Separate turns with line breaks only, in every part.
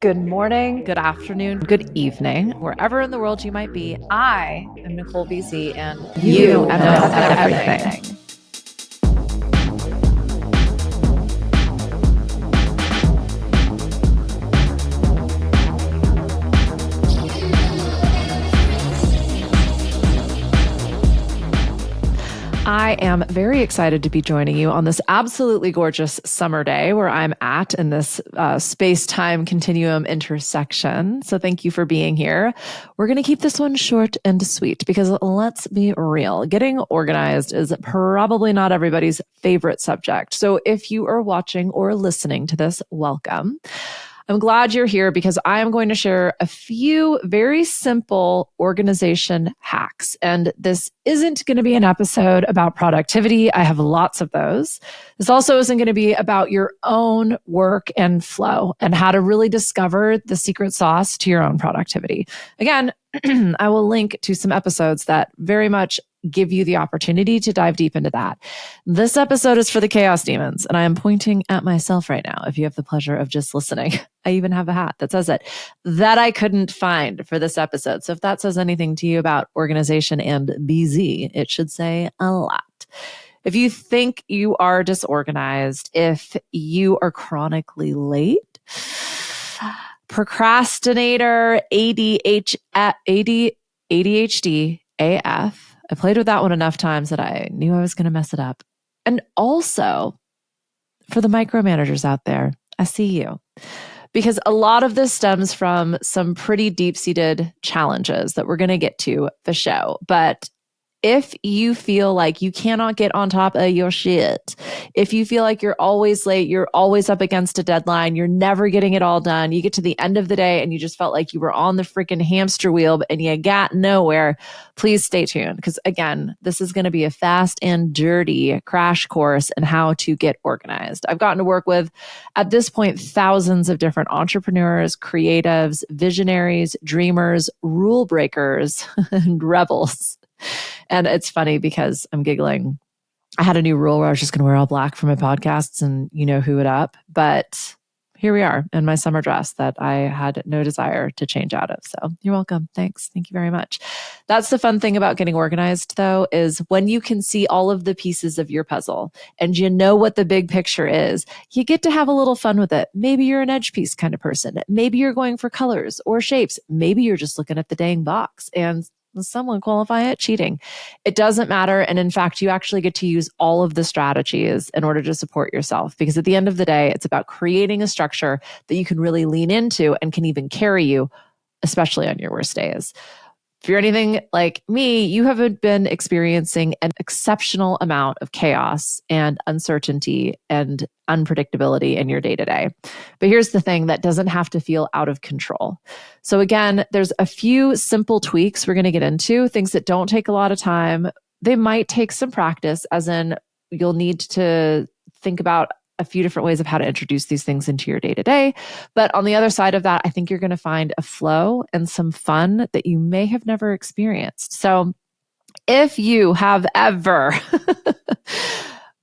Good morning, good afternoon, good evening, wherever in the world you might be. I am Nicole BC, and you know everything. I am very excited to be joining you on this absolutely gorgeous summer day where I'm at in this space-time continuum intersection. So thank you for being here. We're going to keep this one short and sweet because let's be real, getting organized is probably not everybody's favorite subject. So if you are watching or listening to this, welcome. I'm glad you're here because I am going to share a few very simple organization hacks. And this isn't going to be an episode about productivity. I have lots of those. This also isn't going to be about your own work and flow and how to really discover the secret sauce to your own productivity. Again, I will link to some episodes that very much give you the opportunity to dive deep into that. This episode is for the chaos demons, and I am pointing at myself right now if you have the pleasure of just listening. I even have a hat that says it, that I couldn't find for this episode. So if that says anything to you about organization and BZ, it should say a lot. If you think you are disorganized, if you are chronically late, procrastinator, ADHD, AF, I played with that one enough times that I knew I was going to mess it up. And also, for the micromanagers out there, I see you. Because a lot of this stems from some pretty deep-seated challenges that we're going to get to the show. But if you feel like you cannot get on top of your shit, if you feel like you're always late, you're always up against a deadline, you're never getting it all done, you get to the end of the day and you just felt like you were on the freaking hamster wheel and you got nowhere, please stay tuned. Because again, this is going to be a fast and dirty crash course in how to get organized. I've gotten to work with, at this point, thousands of different entrepreneurs, creatives, visionaries, dreamers, rule breakers, and rebels. And it's funny because I'm giggling. I had a new rule where I was just going to wear all black for my podcasts and who it up. But here we are in my summer dress that I had no desire to change out of. So you're welcome. Thanks. Thank you very much. That's the fun thing about getting organized, though, is when you can see all of the pieces of your puzzle and you know what the big picture is, you get to have a little fun with it. Maybe you're an edge piece kind of person. Maybe you're going for colors or shapes. Maybe you're just looking at the dang box and someone qualify it cheating. It doesn't matter. And in fact, you actually get to use all of the strategies in order to support yourself. Because at the end of the day, it's about creating a structure that you can really lean into and can even carry you, especially on your worst days. If you're anything like me, you have been experiencing an exceptional amount of chaos and uncertainty and unpredictability in your day-to-day. But here's the thing, that doesn't have to feel out of control. So again, there's a few simple tweaks we're going to get into, things that don't take a lot of time. They might take some practice, as in you'll need to think about a few different ways of how to introduce these things into your day-to-day. But on the other side of that, I think you're going to find a flow and some fun that you may have never experienced. So if you have ever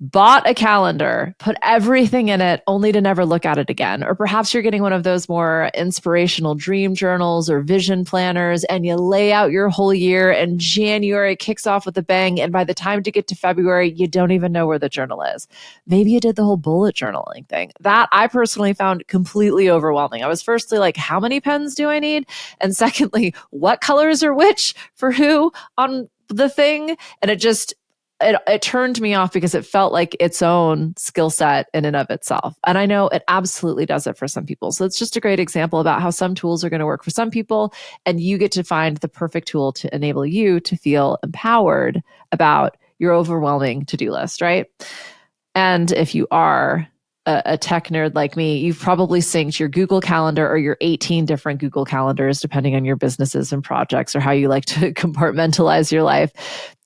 bought a calendar, put everything in it only to never look at it again, or perhaps you're getting one of those more inspirational dream journals or vision planners and you lay out your whole year and January kicks off with a bang, and by the time to get to February, you don't even know where the journal is. Maybe you did the whole bullet journaling thing. That I personally found completely overwhelming. I was firstly like, how many pens do I need? And secondly, what colors are which for who on the thing? And it turned me off because it felt like its own skill set in and of itself. And I know it absolutely does it for some people. So it's just a great example about how some tools are going to work for some people, and you get to find the perfect tool to enable you to feel empowered about your overwhelming to-do list, right? And if you are a tech nerd like me, you've probably synced your Google Calendar or your 18 different Google Calendars, depending on your businesses and projects or how you like to compartmentalize your life,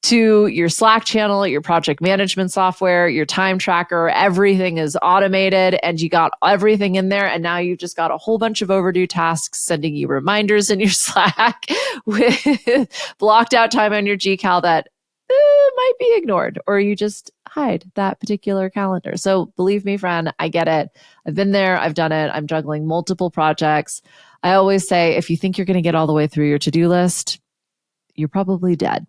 to your Slack channel, your project management software, your time tracker. Everything is automated and you got everything in there. And now you've just got a whole bunch of overdue tasks sending you reminders in your Slack with blocked out time on your GCal that might be ignored, or you just hide that particular calendar. So believe me, friend, I get it. I've been there. I've done it. I'm juggling multiple projects. I always say, if you think you're going to get all the way through your to-do list, you're probably dead.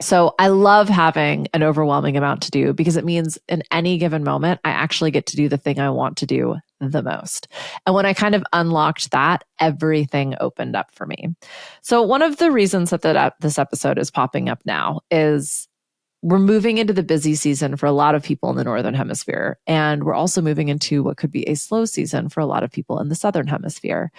So I love having an overwhelming amount to do because it means in any given moment, I actually get to do the thing I want to do the most. And when I kind of unlocked that, everything opened up for me. So one of the reasons that this episode is popping up now is we're moving into the busy season for a lot of people in the Northern Hemisphere. And we're also moving into what could be a slow season for a lot of people in the Southern Hemisphere.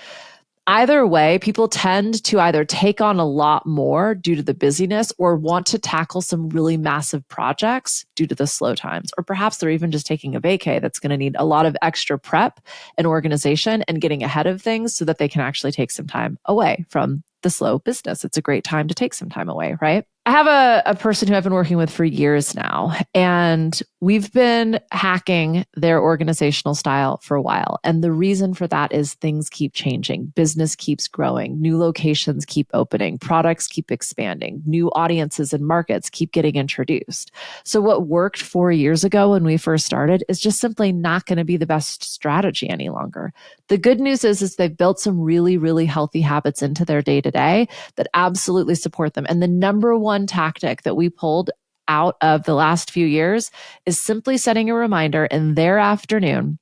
Either way, people tend to either take on a lot more due to the busyness or want to tackle some really massive projects due to the slow times. Or perhaps they're even just taking a vacay that's going to need a lot of extra prep and organization and getting ahead of things so that they can actually take some time away from the slow business. It's a great time to take some time away, right? I have a person who I've been working with for years now, and we've been hacking their organizational style for a while. And the reason for that is things keep changing. Business keeps growing. New locations keep opening. Products keep expanding. New audiences and markets keep getting introduced. So what worked 4 years ago when we first started is just simply not going to be the best strategy any longer. The good news is they've built some really, really healthy habits into their day-to-day that absolutely support them. And the number one tactic that we pulled out of the last few years is simply setting a reminder in their afternoon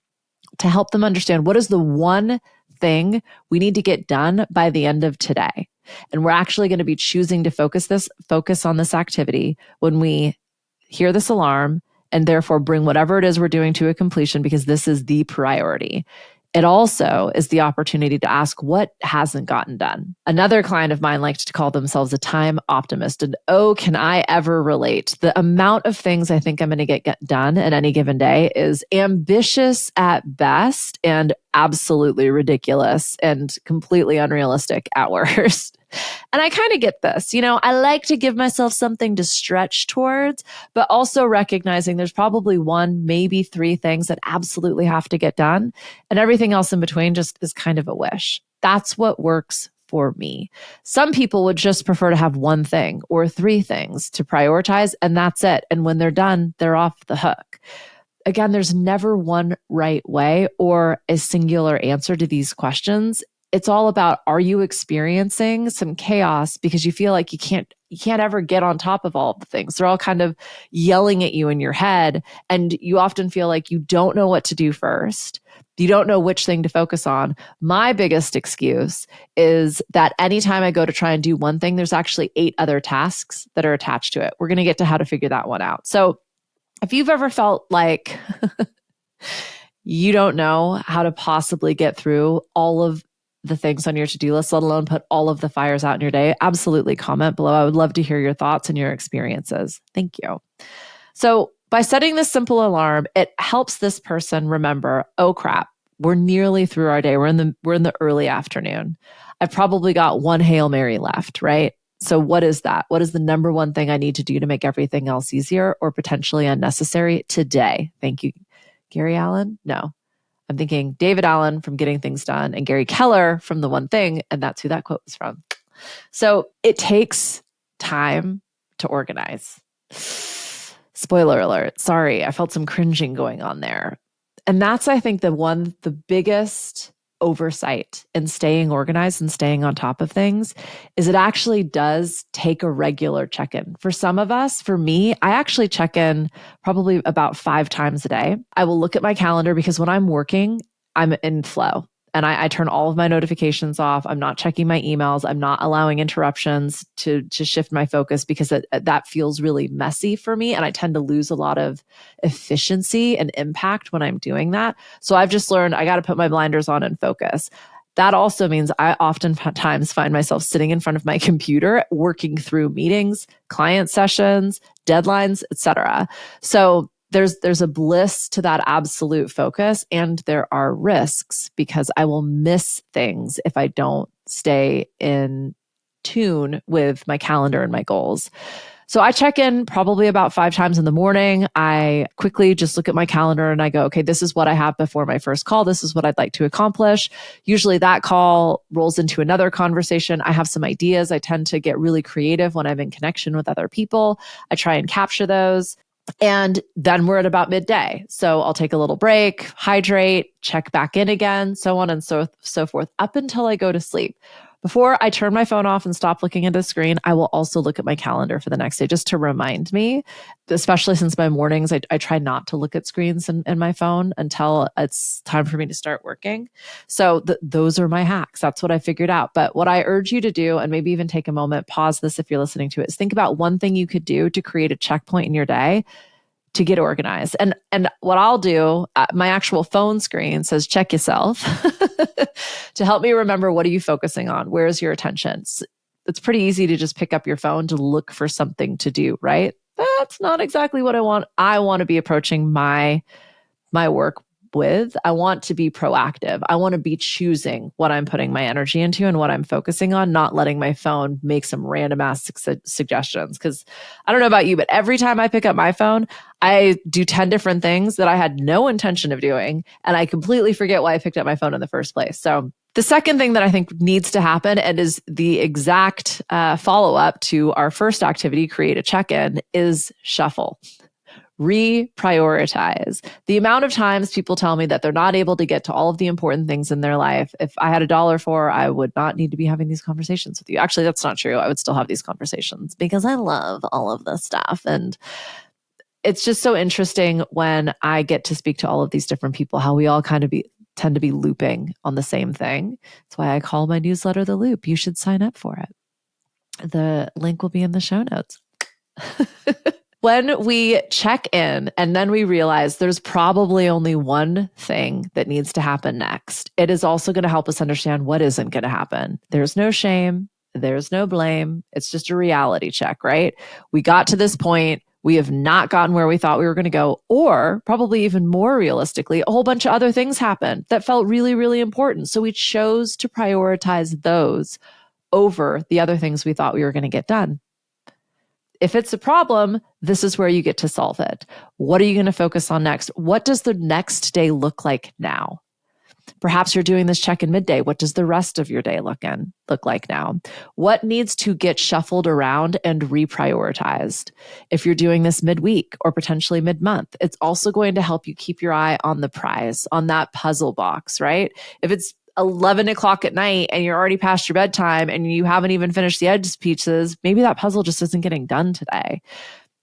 to help them understand what is the one thing we need to get done by the end of today. And we're actually going to be choosing to focus on this activity when we hear this alarm, and therefore bring whatever it is we're doing to a completion because this is the priority. It also is the opportunity to ask what hasn't gotten done. Another client of mine likes to call themselves a time optimist. And oh, can I ever relate? The amount of things I think I'm going to get done at any given day is ambitious at best and absolutely ridiculous and completely unrealistic at worst. And I kind of get this. I like to give myself something to stretch towards, but also recognizing there's probably one, maybe three things that absolutely have to get done. And everything else in between just is kind of a wish. That's what works for me. Some people would just prefer to have one thing or three things to prioritize, and that's it. And when they're done, they're off the hook. Again, there's never one right way or a singular answer to these questions. It's all about, are you experiencing some chaos because you feel like you can't ever get on top of all of the things? They're all kind of yelling at you in your head, and you often feel like you don't know what to do first. You don't know which thing to focus on. My biggest excuse is that anytime I go to try and do one thing, there's actually 8 other tasks that are attached to it. We're going to get to how to figure that one out. So if you've ever felt like you don't know how to possibly get through all of the things on your to-do list, let alone put all of the fires out in your day, absolutely comment below. I would love to hear your thoughts and your experiences. Thank you. So by setting this simple alarm, it helps this person remember, oh crap, we're nearly through our day. We're in the early afternoon. I've probably got one Hail Mary left, right? So what is that? What is the number one thing I need to do to make everything else easier or potentially unnecessary today? Thank you. Gary Allen? No. I'm thinking David Allen from Getting Things Done and Gary Keller from The One Thing, and that's who that quote was from. So it takes time to organize. Spoiler alert. Sorry, I felt some cringing going on there. And that's, I think, the biggest oversight in staying organized and staying on top of things is it actually does take a regular check-in. For some of us, for me, I actually check in probably about 5 times a day. I will look at my calendar because when I'm working, I'm in flow. And I turn all of my notifications off. I'm not checking my emails. I'm not allowing interruptions to shift my focus because that feels really messy for me. And I tend to lose a lot of efficiency and impact when I'm doing that. So I've just learned I got to put my blinders on and focus. That also means I oftentimes find myself sitting in front of my computer, working through meetings, client sessions, deadlines, etc. So there's a bliss to that absolute focus, and there are risks because I will miss things if I don't stay in tune with my calendar and my goals. So I check in probably about 5 times in the morning. I quickly just look at my calendar and I go, okay, this is what I have before my first call. This is what I'd like to accomplish. Usually that call rolls into another conversation. I have some ideas. I tend to get really creative when I'm in connection with other people. I try and capture those. And then we're at about midday. So I'll take a little break, hydrate, check back in again, so on and so forth, up until I go to sleep. Before I turn my phone off and stop looking at the screen, I will also look at my calendar for the next day just to remind me, especially since my mornings, I try not to look at screens in my phone until it's time for me to start working. So those are my hacks. That's what I figured out. But what I urge you to do, and maybe even take a moment, pause this if you're listening to it, is think about one thing you could do to create a checkpoint in your day to get organized. And what I'll do, my actual phone screen says, check yourself to help me remember, what are you focusing on? Where's your attention? It's pretty easy to just pick up your phone to look for something to do, right? That's not exactly what I want. I want to be approaching my work with. I want to be proactive. I want to be choosing what I'm putting my energy into and what I'm focusing on, not letting my phone make some random ass suggestions. Because I don't know about you, but every time I pick up my phone, I do 10 different things that I had no intention of doing. And I completely forget why I picked up my phone in the first place. So the second thing that I think needs to happen, and is the exact follow-up to our first activity, create a check-in, is shuffle. Reprioritize. The amount of times people tell me that they're not able to get to all of the important things in their life. If I had $1 for, I would not need to be having these conversations with you. Actually, that's not true. I would still have these conversations because I love all of this stuff. And it's just so interesting when I get to speak to all of these different people, how we all kind of tend to be looping on the same thing. That's why I call my newsletter The Loop. You should sign up for it. The link will be in the show notes. When we check in and then we realize there's probably only one thing that needs to happen next, it is also going to help us understand what isn't going to happen. There's no shame. There's no blame. It's just a reality check, right? We got to this point. We have not gotten where we thought we were going to go, or probably even more realistically, a whole bunch of other things happened that felt really, really important. So we chose to prioritize those over the other things we thought we were going to get done. If it's a problem, this is where you get to solve it. What are you going to focus on next? What does the next day look like now? Perhaps you're doing this check-in midday. What does the rest of your day look like now? What needs to get shuffled around and reprioritized? If you're doing this midweek or potentially mid-month, it's also going to help you keep your eye on the prize, on that puzzle box, right? If it's 11 o'clock at night and you're already past your bedtime and you haven't even finished the edge pieces, maybe that puzzle just isn't getting done today.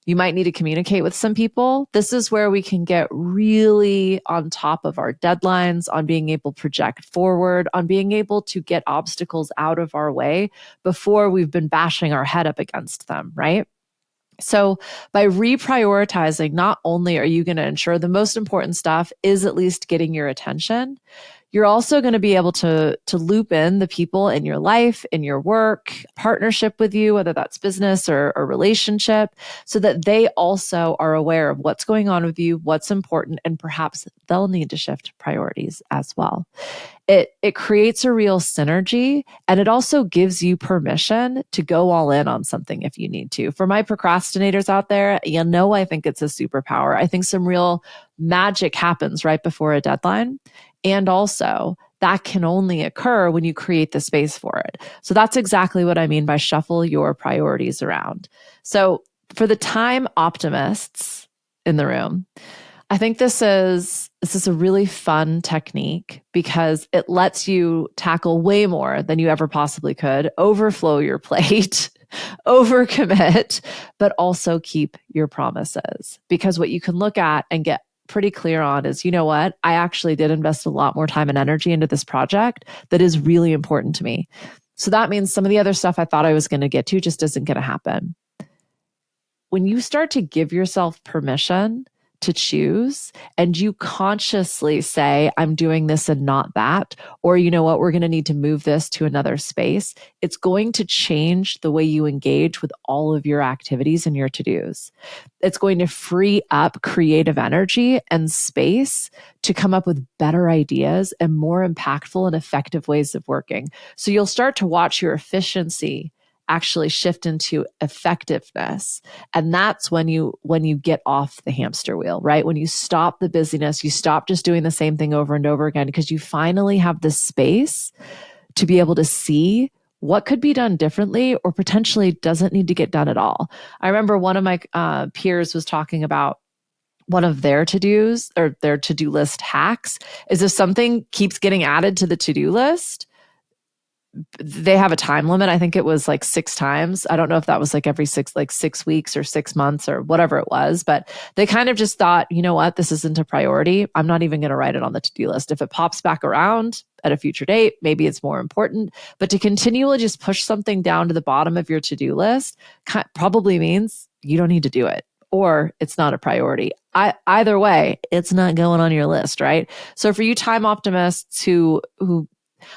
You might need to communicate with some people. This is where we can get really on top of our deadlines, on being able to project forward, on being able to get obstacles out of our way before we've been bashing our head up against them, right? So by reprioritizing, not only are you going to ensure the most important stuff is at least getting your attention, you're also going to be able to loop in the people in your life, in your work, partnership with you, whether that's business or a relationship, so that they also are aware of what's going on with you, what's important, and perhaps they'll need to shift priorities as well. It creates a real synergy, and it also gives you permission to go all in on something if you need to. For my procrastinators out there, I think it's a superpower. I think some real magic happens right before a deadline. And also, that can only occur when you create the space for it. So that's exactly what I mean by shuffle your priorities around. So for the time optimists in the room, I think this is a really fun technique because it lets you tackle way more than you ever possibly could, overflow your plate, overcommit, but also keep your promises. Because what you can look at and get pretty clear on is, you know what? I actually did invest a lot more time and energy into this project that is really important to me. So that means some of the other stuff I thought I was going to get to just isn't going to happen. When you start to give yourself permission to choose and you consciously say, I'm doing this and not that, or you know what, we're going to need to move this to another space, it's going to change the way you engage with all of your activities and your to-dos. It's going to free up creative energy and space to come up with better ideas and more impactful and effective ways of working. So you'll start to watch your efficiency actually shift into effectiveness. And that's when you get off the hamster wheel, right? When you stop the busyness, you stop just doing the same thing over and over again, because you finally have the space to be able to see what could be done differently or potentially doesn't need to get done at all. I remember one of my peers was talking about one of their to-dos or their to-do list hacks is if something keeps getting added to the to-do list, they have a time limit. I think it was like 6 times. I don't know if that was like every 6 weeks or 6 months or whatever it was, but they kind of just thought, you know what, this isn't a priority. I'm not even going to write it on the to-do list. If it pops back around at a future date, maybe it's more important. But to continually just push something down to the bottom of your to-do list probably means you don't need to do it, or it's not a priority. Either way, it's not going on your list, right? So for you time optimists who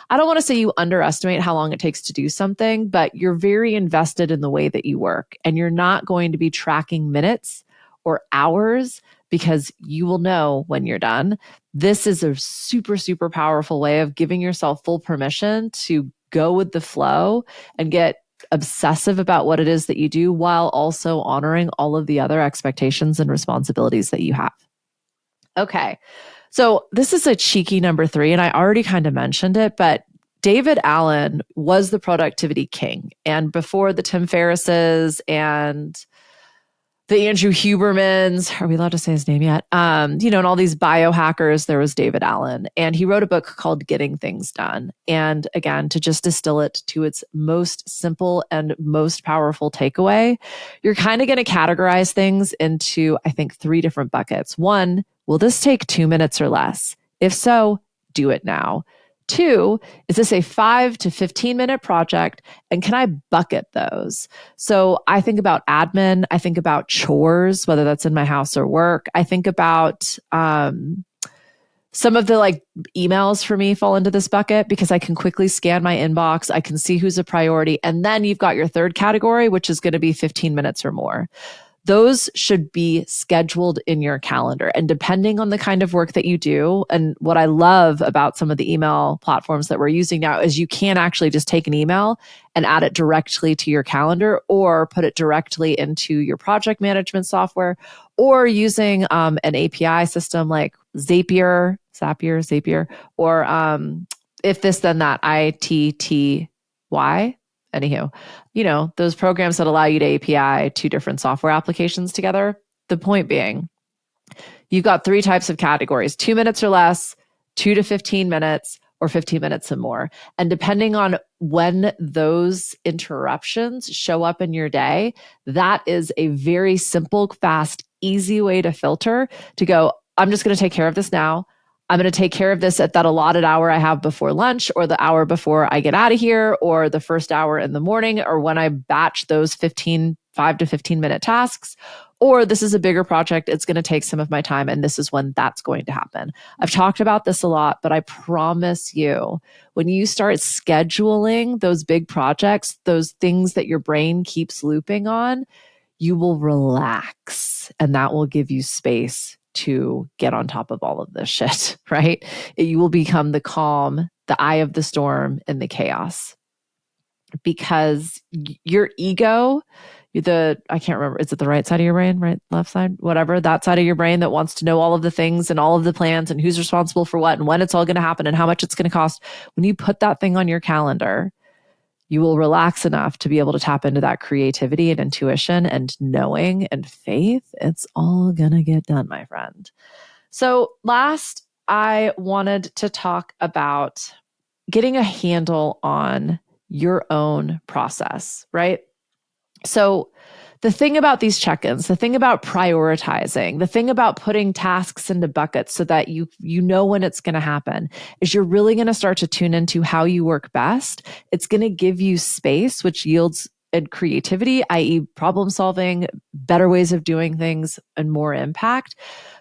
I don't want to say you underestimate how long it takes to do something, but you're very invested in the way that you work, and you're not going to be tracking minutes or hours because you will know when you're done. This is a super, super powerful way of giving yourself full permission to go with the flow and get obsessive about what it is that you do while also honoring all of the other expectations and responsibilities that you have. Okay. So this is a cheeky number 3, and I already kind of mentioned it, but David Allen was the productivity king. And before the Tim Ferrisses and the Andrew Hubermans, are we allowed to say his name yet? And all these biohackers, there was David Allen. And he wrote a book called Getting Things Done. And again, to just distill it to its most simple and most powerful takeaway, you're kind of going to categorize things into, I think, 3 different buckets. 1, will this take 2 minutes or less? If so, do it now. 2, is this a 5 to 15 minute project? And can I bucket those? So I think about admin. I think about chores, whether that's in my house or work. I think about some of the emails for me fall into this bucket because I can quickly scan my inbox. I can see who's a priority. And then you've got your 3rd category, which is going to be 15 minutes or more. Those should be scheduled in your calendar. And depending on the kind of work that you do, and what I love about some of the email platforms that we're using now is you can actually just take an email and add it directly to your calendar, or put it directly into your project management software, or using an API system like Zapier, or if this, then that, ITTY. Anywho, those programs that allow you to API 2 different software applications together. The point being, you've got 3 types of categories: 2 minutes or less, 2 to 15 minutes, or 15 minutes and more. And depending on when those interruptions show up in your day, that is a very simple, fast, easy way to filter to go, I'm just going to take care of this now. I'm going to take care of this at that allotted hour I have before lunch, or the hour before I get out of here, or the first hour in the morning, or when I batch those 5 to 15 minute tasks. Or this is a bigger project. It's going to take some of my time, and this is when that's going to happen. I've talked about this a lot, but I promise you, when you start scheduling those big projects, those things that your brain keeps looping on, you will relax, and that will give you space to get on top of all of this shit, right? You will become the calm, the eye of the storm, and the chaos. Because your ego, I can't remember, is it the right side of your brain, right, left side, whatever, that side of your brain that wants to know all of the things and all of the plans and who's responsible for what and when it's all going to happen and how much it's going to cost. When you put that thing on your calendar, you will relax enough to be able to tap into that creativity and intuition and knowing and faith. It's all going to get done, my friend. So last, I wanted to talk about getting a handle on your own process, right? So the thing about these check-ins, the thing about prioritizing, the thing about putting tasks into buckets so that you know when it's going to happen, is you're really going to start to tune into how you work best. It's going to give you space, which yields creativity, i.e. problem solving, better ways of doing things, and more impact.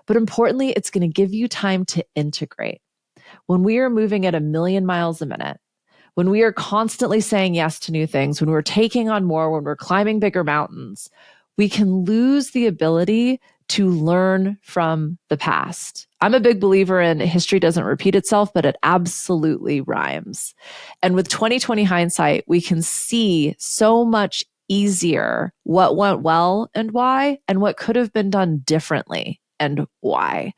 But importantly, it's going to give you time to integrate. When we are moving at 1,000,000 miles a minute, when we are constantly saying yes to new things, when we're taking on more, when we're climbing bigger mountains, we can lose the ability to learn from the past. I'm a big believer in history doesn't repeat itself, but it absolutely rhymes. And with 2020 hindsight, we can see so much easier what went well and why, and what could have been done differently and why.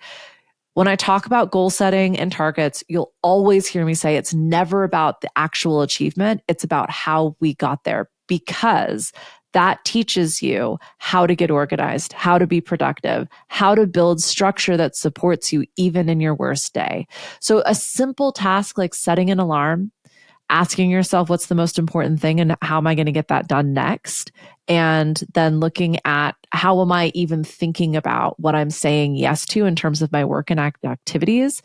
When I talk about goal setting and targets, you'll always hear me say it's never about the actual achievement. It's about how we got there, because that teaches you how to get organized, how to be productive, how to build structure that supports you even in your worst day. So a simple task like setting an alarm, asking yourself what's the most important thing and how am I going to get that done next? And then looking at how am I even thinking about what I'm saying yes to in terms of my work and activities.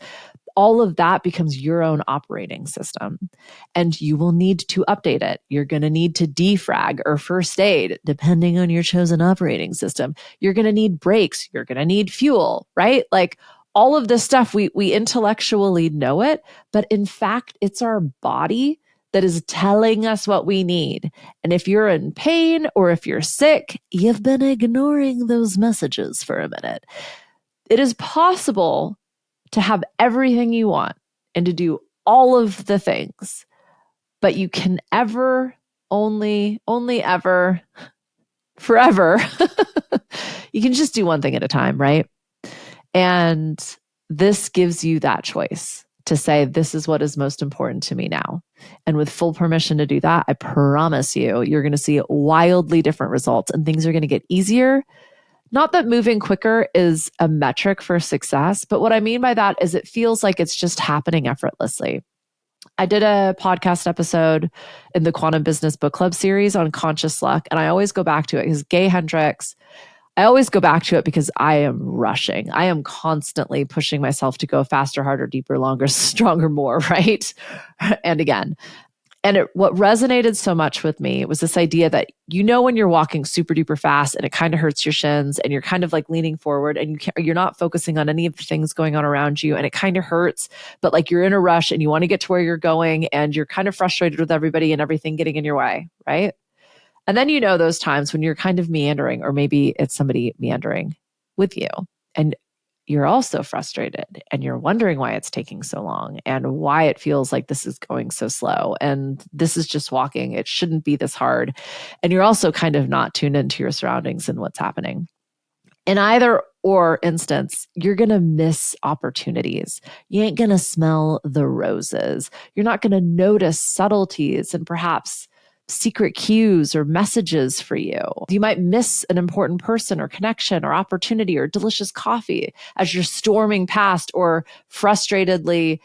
All of that becomes your own operating system, and you will need to update it. You're going to need to defrag or first aid, depending on your chosen operating system. You're going to need brakes. You're going to need fuel, right? Like all of this stuff, we intellectually know it, but in fact, it's our body that is telling us what we need. And if you're in pain or if you're sick, you've been ignoring those messages for a minute. It is possible to have everything you want and to do all of the things, but you can only ever, forever, you can just do one thing at a time, right? And this gives you that choice to say, this is what is most important to me now. And with full permission to do that, I promise you, you're going to see wildly different results and things are going to get easier. Not that moving quicker is a metric for success, but what I mean by that is it feels like it's just happening effortlessly. I did a podcast episode in the Quantum Business Book Club series on conscious luck, and I always go back to it because Gay Hendricks, I always go back to it because I am rushing. I am constantly pushing myself to go faster, harder, deeper, longer, stronger, more, right? And again. And what resonated so much with me was this idea that, when you're walking super duper fast and it kind of hurts your shins and you're kind of like leaning forward and you're not focusing on any of the things going on around you and it kind of hurts, but like you're in a rush and you want to get to where you're going and you're kind of frustrated with everybody and everything getting in your way, right? And then those times when you're kind of meandering, or maybe it's somebody meandering with you and you're also frustrated and you're wondering why it's taking so long and why it feels like this is going so slow. And this is just walking. It shouldn't be this hard. And you're also kind of not tuned into your surroundings and what's happening. In either or instance, you're going to miss opportunities. You ain't going to smell the roses. You're not going to notice subtleties and perhaps secret cues or messages for you. You might miss an important person or connection or opportunity or delicious coffee as you're storming past or frustratedly,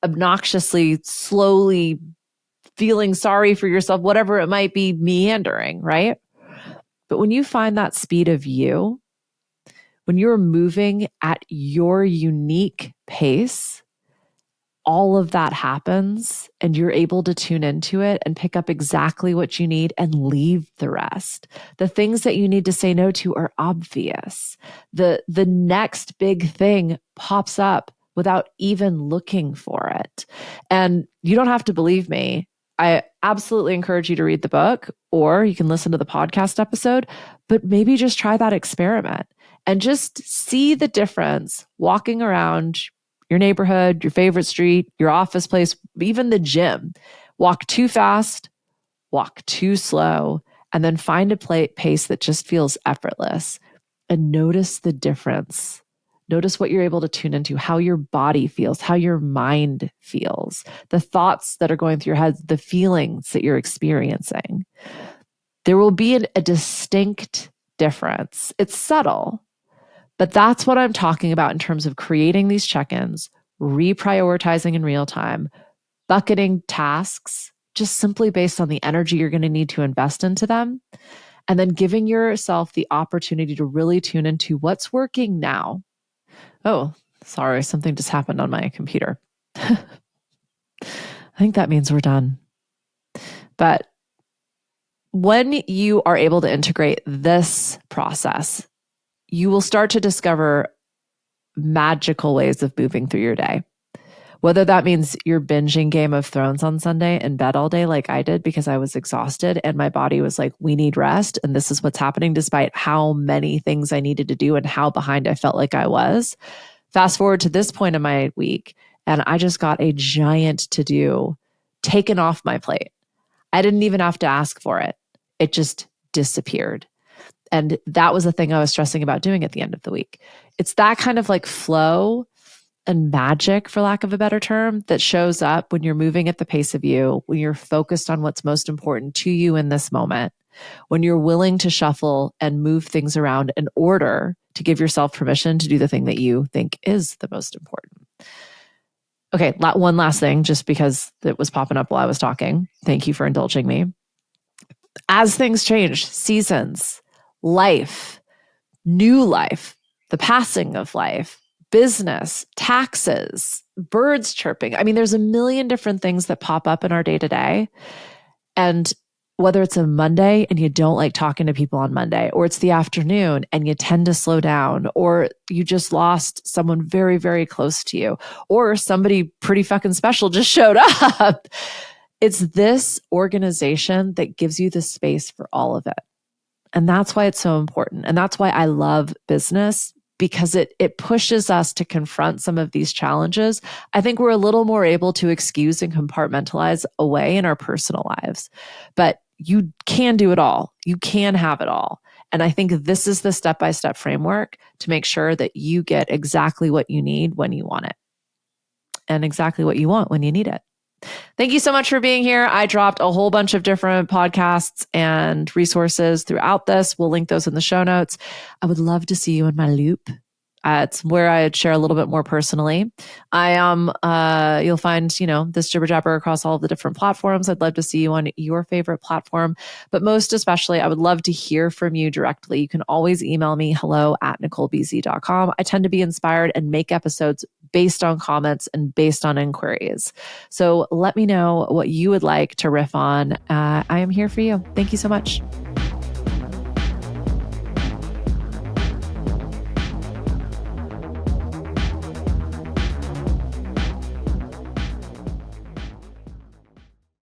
obnoxiously, slowly feeling sorry for yourself, whatever it might be, meandering, right? But when you find that speed of you, when you're moving at your unique pace, all of that happens and you're able to tune into it and pick up exactly what you need and leave the rest. The things that you need to say no to are obvious. The next big thing pops up without even looking for it. And you don't have to believe me. I absolutely encourage you to read the book, or you can listen to the podcast episode, but maybe just try that experiment and just see the difference walking around your neighborhood, your favorite street, your office place, even the gym. Walk too fast, walk too slow, and then find a pace that just feels effortless. And notice the difference. Notice what you're able to tune into, how your body feels, how your mind feels, the thoughts that are going through your head, the feelings that you're experiencing. There will be a distinct difference. It's subtle, but that's what I'm talking about in terms of creating these check-ins, reprioritizing in real time, bucketing tasks just simply based on the energy you're going to need to invest into them, and then giving yourself the opportunity to really tune into what's working now. Oh, sorry, something just happened on my computer. I think that means we're done. But when you are able to integrate this process, you will start to discover magical ways of moving through your day. Whether that means you're binging Game of Thrones on Sunday in bed all day like I did because I was exhausted and my body was like, we need rest. And this is what's happening despite how many things I needed to do and how behind I felt like I was. Fast forward to this point in my week, and I just got a giant to do taken off my plate. I didn't even have to ask for it. It just disappeared. And that was the thing I was stressing about doing at the end of the week. It's that kind of like flow and magic, for lack of a better term, that shows up when you're moving at the pace of you, when you're focused on what's most important to you in this moment, when you're willing to shuffle and move things around in order to give yourself permission to do the thing that you think is the most important. Okay, one last thing, just because it was popping up while I was talking. Thank you for indulging me. As things change, seasons, life, new life, the passing of life, business, taxes, birds chirping. I mean, there's a million different things that pop up in our day to day. And whether it's a Monday and you don't like talking to people on Monday, or it's the afternoon and you tend to slow down, or you just lost someone very, very close to you, or somebody pretty fucking special just showed up. It's this organization that gives you the space for all of it. And that's why it's so important. And that's why I love business, because it pushes us to confront some of these challenges. I think we're a little more able to excuse and compartmentalize away in our personal lives. But you can do it all. You can have it all. And I think this is the step-by-step framework to make sure that you get exactly what you need when you want it, and exactly what you want when you need it. Thank you so much for being here. I dropped a whole bunch of different podcasts and resources throughout this. We'll link those in the show notes. I would love to see you in my loop. It's where I share a little bit more personally. I am, you'll find, this jibber jabber across all of the different platforms. I'd love to see you on your favorite platform, but most especially, I would love to hear from you directly. You can always email me, hello@NicoleBZ.com. I tend to be inspired and make episodes based on comments and based on inquiries. So let me know what you would like to riff on. I am here for you. Thank you so much.